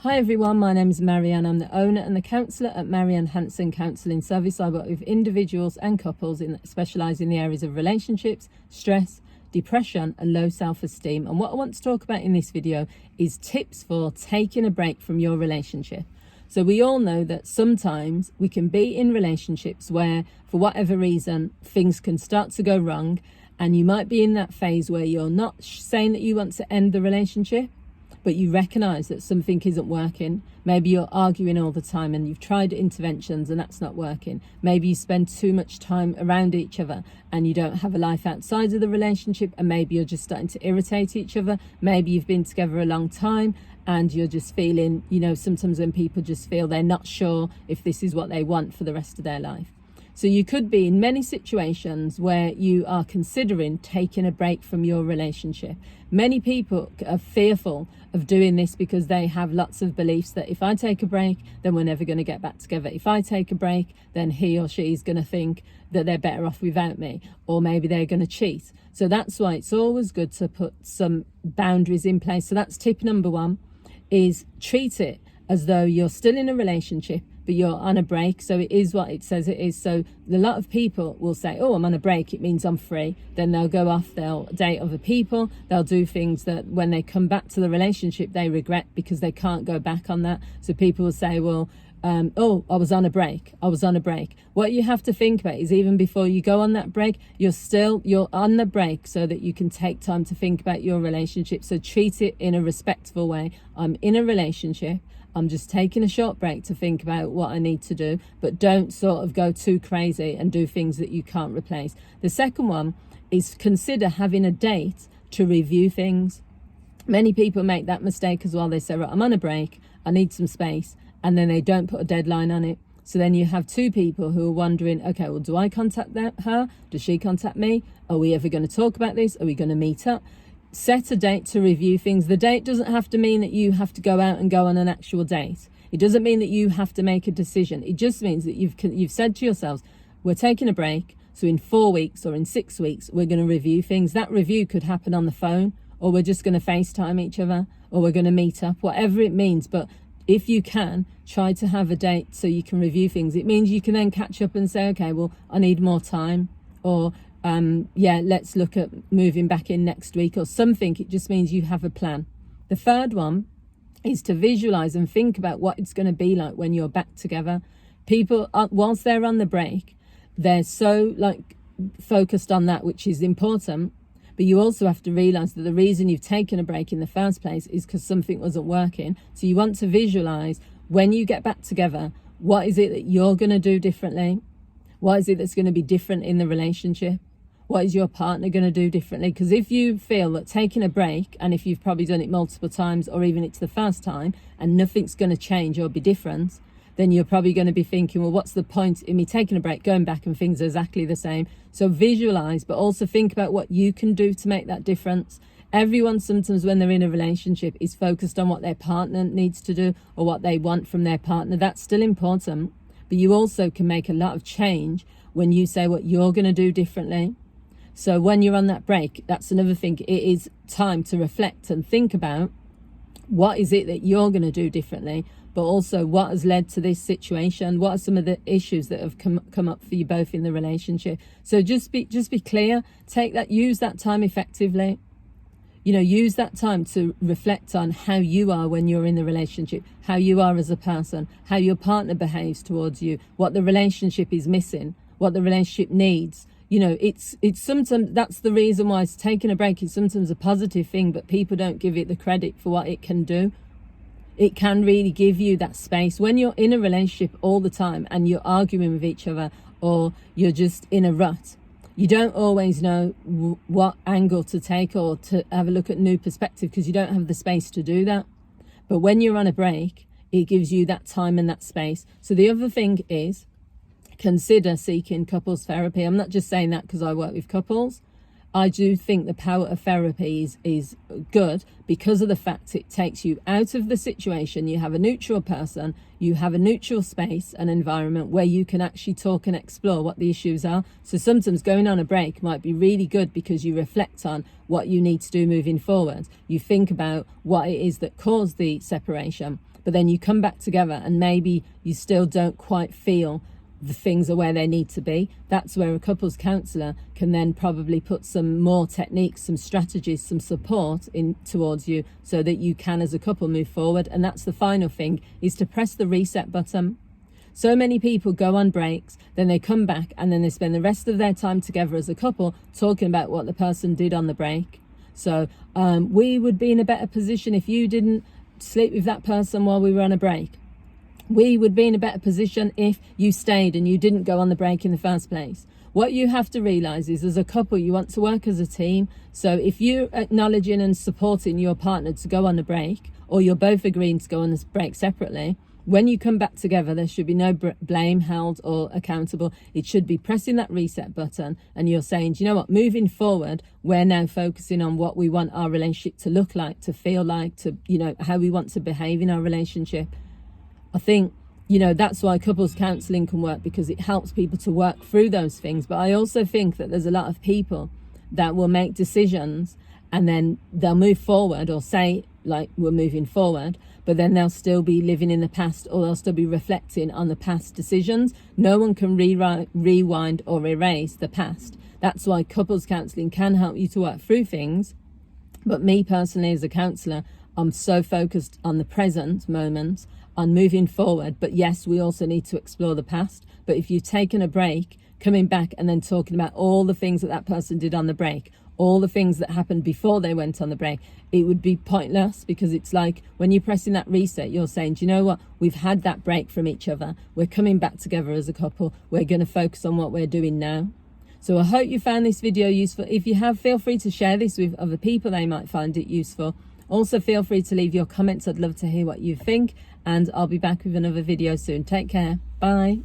Hi everyone, my name is Marianne. I'm the owner and the counsellor at Marianne Hanson Counselling Service. I work with individuals and couples specialise in the areas of relationships, stress, depression and low self-esteem. And what I want to talk about in this video is tips for taking a break from your relationship. So we all know that sometimes we can be in relationships where, for whatever reason, things can start to go wrong, and you might be in that phase where you're not saying that you want to end the relationship, but you recognise that something isn't working. Maybe you're arguing all the time and you've tried interventions and that's not working. Maybe you spend too much time around each other and you don't have a life outside of the relationship, and maybe you're just starting to irritate each other. Maybe you've been together a long time and you're just feeling, sometimes when people just feel they're not sure if this is what they want for the rest of their life. So you could be in many situations where you are considering taking a break from your relationship. Many people are fearful of doing this because they have lots of beliefs that if I take a break, then we're never going to get back together. If I take a break, then he or she is going to think that they're better off without me, or maybe they're going to cheat. So that's why it's always good to put some boundaries in place. So that's tip number one, is treat it as though you're still in a relationship, but you're on a break. So it is what it says it is. So a lot of people will say, oh, I'm on a break, it means I'm free. Then they'll go off, they'll date other people, they'll do things that when they come back to the relationship, they regret because they can't go back on that. So people will say, well, I was on a break. What you have to think about is, even before you go on that break, you're on the break so that you can take time to think about your relationship. So treat it in a respectful way. I'm in a relationship. I'm just taking a short break to think about what I need to do, but don't sort of go too crazy and do things that you can't replace. The second one is consider having a date to review things. Many people make that mistake as well. They say, right, I'm on a break, I need some space, and then they don't put a deadline on it. So then you have two people who are wondering, okay, well, do I contact her? Does she contact me? Are we ever going to talk about this? Are we going to meet up? Set a date to review things. The date doesn't have to mean that you have to go out and go on an actual date. It doesn't mean that you have to make a decision. It just means that you've said to yourselves, we're taking a break, so in 4 weeks or in 6 weeks, we're going to review things. That review could happen on the phone, or we're just going to FaceTime each other, or we're going to meet up, whatever it means. But if you can, try to have a date so you can review things. It means you can then catch up and say, okay, well, I need more time, or let's look at moving back in next week or something. It just means you have a plan. The third one is to visualize and think about what it's going to be like when you're back together. People, whilst they're on the break, they're so focused on that, which is important. But you also have to realize that the reason you've taken a break in the first place is because something wasn't working. So you want to visualize when you get back together, what is it that you're going to do differently? What is it that's going to be different in the relationship? What is your partner going to do differently? Because if you feel that taking a break, and if you've probably done it multiple times, or even it's the first time, and nothing's going to change or be different, then you're probably going to be thinking, well, what's the point in me taking a break, going back and things are exactly the same? So visualize, but also think about what you can do to make that difference. Everyone sometimes when they're in a relationship is focused on what their partner needs to do or what they want from their partner. That's still important, but you also can make a lot of change when you say what you're going to do differently. So when you're on that break, that's another thing. It is time to reflect and think about what is it that you're going to do differently, but also what has led to this situation. What are some of the issues that have come up for you both in the relationship? So just be clear. Use that time effectively. Use that time to reflect on how you are when you're in the relationship, how you are as a person, how your partner behaves towards you, what the relationship is missing, what the relationship needs. It's sometimes, that's the reason why taking a break is sometimes a positive thing, but people don't give it the credit for what it can do. It can really give you that space. When you're in a relationship all the time and you're arguing with each other, or you're just in a rut, you don't always know what angle to take or to have a look at new perspective, because you don't have the space to do that. But when you're on a break, it gives you that time and that space. So the other thing is, consider seeking couples therapy. I'm not just saying that because I work with couples. I do think the power of therapy is good because of the fact it takes you out of the situation. You have a neutral person, you have a neutral space and environment where you can actually talk and explore what the issues are. So sometimes going on a break might be really good because you reflect on what you need to do moving forward. You think about what it is that caused the separation. but then you come back together and maybe you still don't quite feel the things are where they need to be. That's where a couples counsellor can then probably put some more techniques, some strategies, some support in towards you so that you can as a couple move forward. And that's the final thing, is to press the reset button. So many people go on breaks, then they come back and then they spend the rest of their time together as a couple talking about what the person did on the break. So we would be in a better position if you didn't sleep with that person while we were on a break. We would be in a better position if you stayed and you didn't go on the break in the first place. What you have to realise is, as a couple, you want to work as a team. So if you're acknowledging and supporting your partner to go on a break, or you're both agreeing to go on this break separately, when you come back together, there should be no blame held or accountable. It should be pressing that reset button and you're saying, do you know what, moving forward, we're now focusing on what we want our relationship to look like, to feel like, to, you know, how we want to behave in our relationship. I think, you know, that's why couples counselling can work, because it helps people to work through those things. But I also think that there's a lot of people that will make decisions and then they'll move forward or say, like, we're moving forward, but then they'll still be living in the past, or they'll still be reflecting on the past decisions. No one can rewind or erase the past. That's why couples counselling can help you to work through things. But me personally, as a counsellor, I'm so focused on the present moment, on moving forward. But yes, we also need to explore the past. But if you've taken a break, coming back and then talking about all the things that that person did on the break, all the things that happened before they went on the break, it would be pointless, because it's like when you're pressing that reset, you're saying, do you know what, we've had that break from each other, we're coming back together as a couple, we're going to focus on what we're doing now. So I hope you found this video useful. If you have, feel free to share this with other people, they might find it useful. Also feel free to leave your comments, I'd love to hear what you think, and I'll be back with another video soon. Take care, bye.